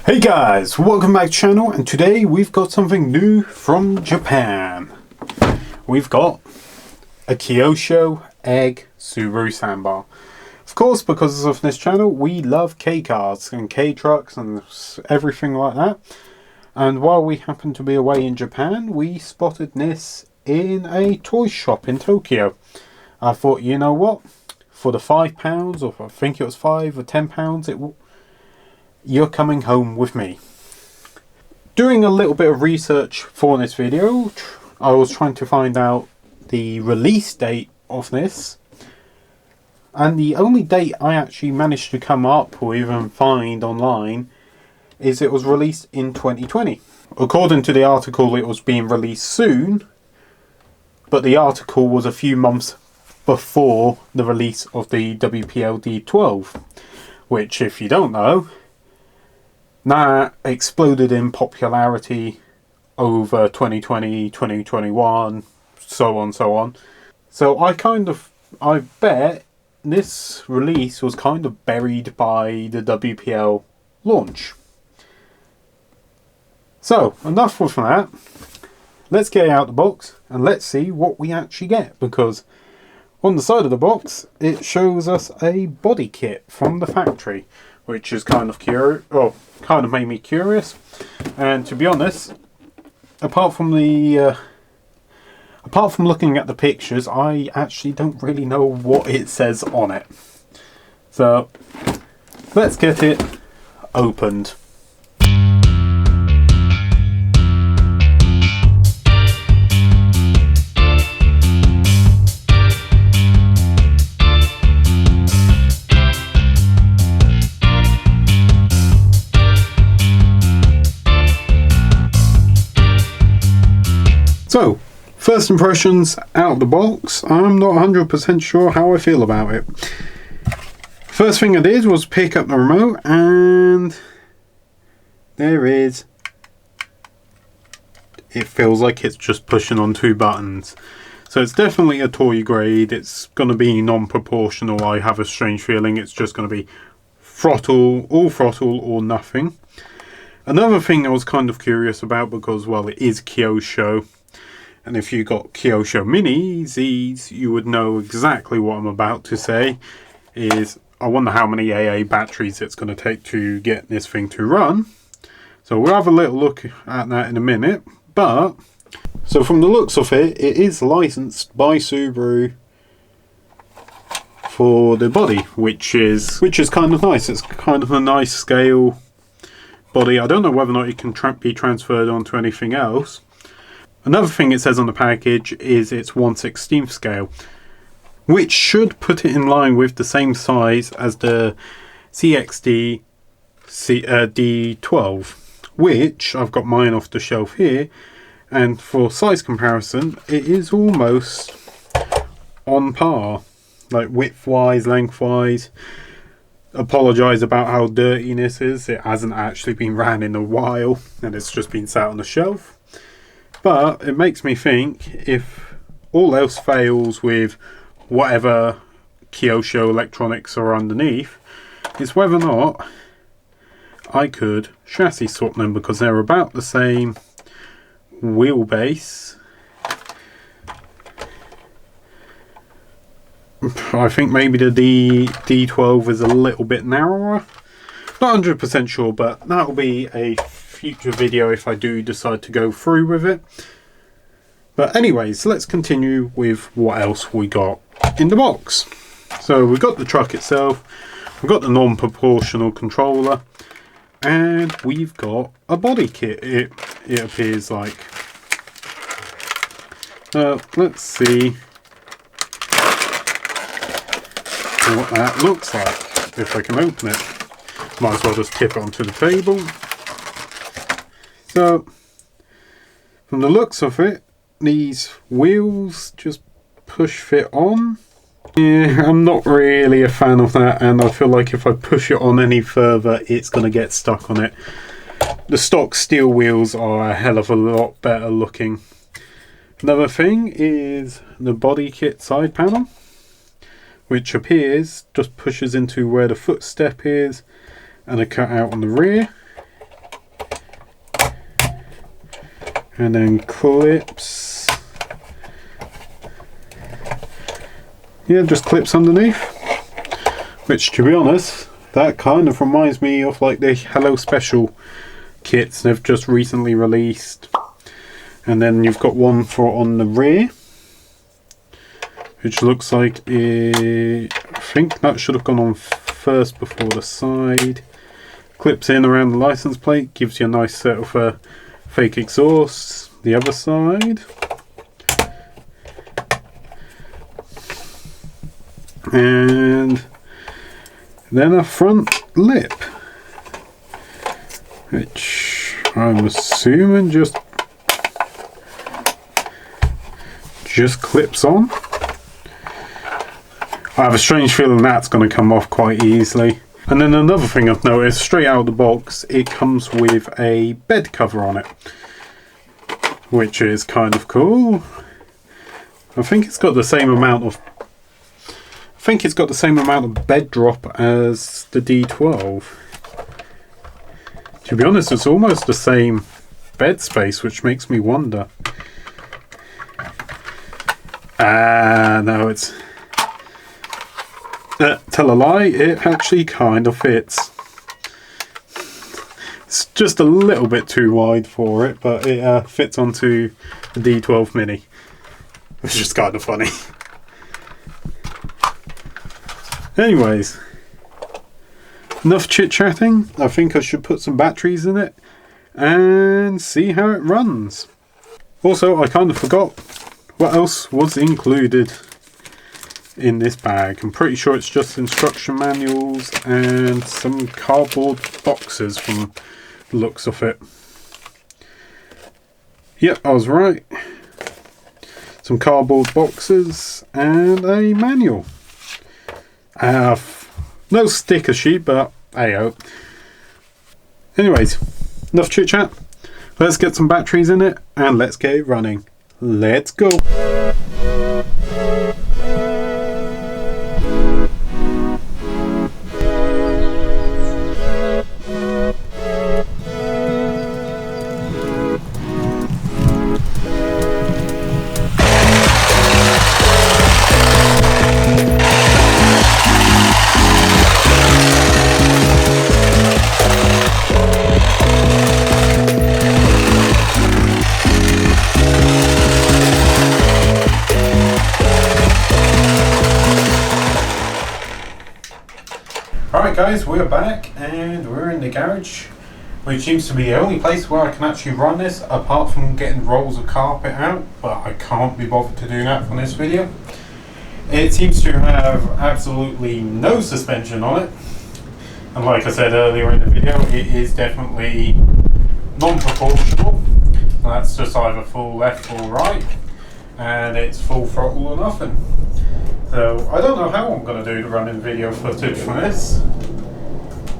Hey guys, welcome back to the channel, and today we've got something new from Japan. We've got a Kyosho egg Subaru Sambar. Of course, because of this channel, we love K-cars and K-trucks and everything like that. And while we happened to be away in Japan, we spotted this in a toy shop in Tokyo. I thought, you know what? For the £5, or I think it was £5 or £10, you're coming home with me. Doing a little bit of research for this video, I was trying to find out the release date of this, and the only date I actually managed to come up or even find online is it was released in 2020. According to the article, it was being released soon, but the article was a few months before the release of the WPL D12, which, if you don't know, that exploded in popularity over 2020, 2021, so on, so on. So I bet this release was kind of buried by the WPL launch. So, enough with that. Let's get it out the box and let's see what we actually get, because on the side of the box it shows us a body kit from the factory, which is kind of kind of made me curious. And to be honest, apart from looking at the pictures, I actually don't really know what it says on it. So let's get it opened. So, first impressions out of the box. I'm not 100% sure how I feel about it. First thing I did was pick up the remote, and there is. It feels like it's just pushing on two buttons. So it's definitely a toy grade. It's going to be non-proportional. I have a strange feeling it's just going to be throttle or nothing. Another thing I was kind of curious about, because, well, it is Kyosho. And if you got Kyosho Mini Z's, you would know exactly what I'm about to say. Is I wonder how many AA batteries it's going to take to get this thing to run. So we'll have a little look at that in a minute. But, so from the looks of it, it is licensed by Subaru for the body, which is kind of nice. It's kind of a nice scale body. I don't know whether or not it can be transferred onto anything else. Another thing it says on the package is it's 1/16 scale, which should put it in line with the same size as the CXD D12, which I've got mine off the shelf here, and for size comparison, it is almost on par, like width-wise, length-wise. Apologise about how dirty this is. It hasn't actually been ran in a while, and it's just been sat on the shelf. But it makes me think, if all else fails with whatever Kyosho electronics are underneath, is whether or not I could chassis swap them, because they're about the same wheelbase. I think maybe the D12 is a little bit narrower. Not 100% sure, but that'll be a future video if I do decide to go through with it. But anyways, let's continue with what else we got in the box. So we've got the truck itself, we've got the non-proportional controller, and we've got a body kit, it appears like. Let's see what that looks like, if I can open it. Might as well just tip it onto the table. So, from the looks of it, these wheels just push fit on. Yeah, I'm not really a fan of that, and I feel like if I push it on any further, it's going to get stuck on it. The stock steel wheels are a hell of a lot better looking. Another thing is the body kit side panel, which appears just pushes into where the footstep is, and a cutout on the rear. and then clips. Yeah, just clips underneath, which, to be honest, that kind of reminds me of like the Hello Special kits they've just recently released. And then you've got one for on the rear, which looks like I think that should have gone on first before the side. Clips in around the license plate, gives you a nice set of fake exhausts. The other side, and then a front lip, which I'm assuming just clips on. I have a strange feeling that's going to come off quite easily. And then another thing I've noticed, straight out of the box, it comes with a bed cover on it, which is kind of cool. I think it's got the same amount of bed drop as the D12. To be honest, it's almost the same bed space, which makes me wonder. No, it's... tell a lie, it actually kind of fits. It's just a little bit too wide for it, but it fits onto the D12 Mini, which is kind of funny. Anyways, enough chit-chatting. I think I should put some batteries in it and see how it runs. Also, I kind of forgot what else was included in this bag. I'm pretty sure it's just instruction manuals and some cardboard boxes from the looks of it. Yep, I was right. Some cardboard boxes and a manual. No sticker sheet, but hey-oh. Anyways, enough chit chat. Let's get some batteries in it and let's get it running. Let's go. Alright guys, we're back and we're in the garage, which seems to be the only place where I can actually run this apart from getting rolls of carpet out, but I can't be bothered to do that for this video. It seems to have absolutely no suspension on it, and like I said earlier in the video, it is definitely non-proportional. That's just either full left or right, and it's full throttle or nothing. So I don't know how I'm going to do the running video footage for this,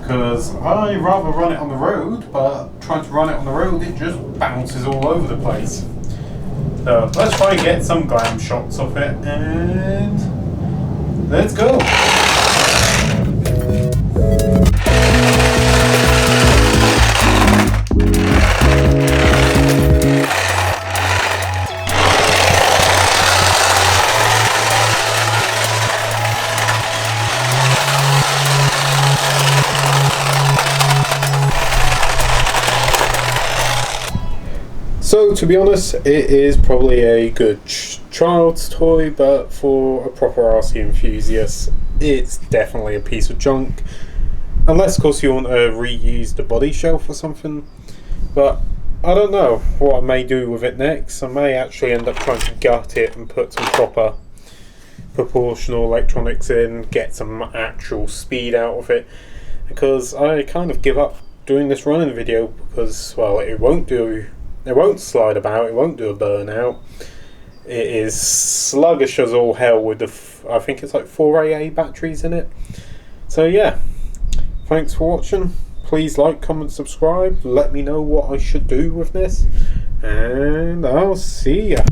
because I rather run it on the road, but trying to run it on the road, it just bounces all over the place. So let's try and get some glam shots of it, and let's go. So to be honest, it is probably a good child's toy, but for a proper RC enthusiast, it's definitely a piece of junk. Unless of course you want to reuse the body shelf or something. But I don't know what I may do with it next. I may actually end up trying to gut it and put some proper proportional electronics in, get some actual speed out of it. Because I kind of give up doing this running video because, well, it won't slide about, it won't do a burnout. It is sluggish as all hell with the, I think it's like 4 AA batteries in it. So yeah, thanks for watching. Please like, comment, subscribe. Let me know what I should do with this. And I'll see ya.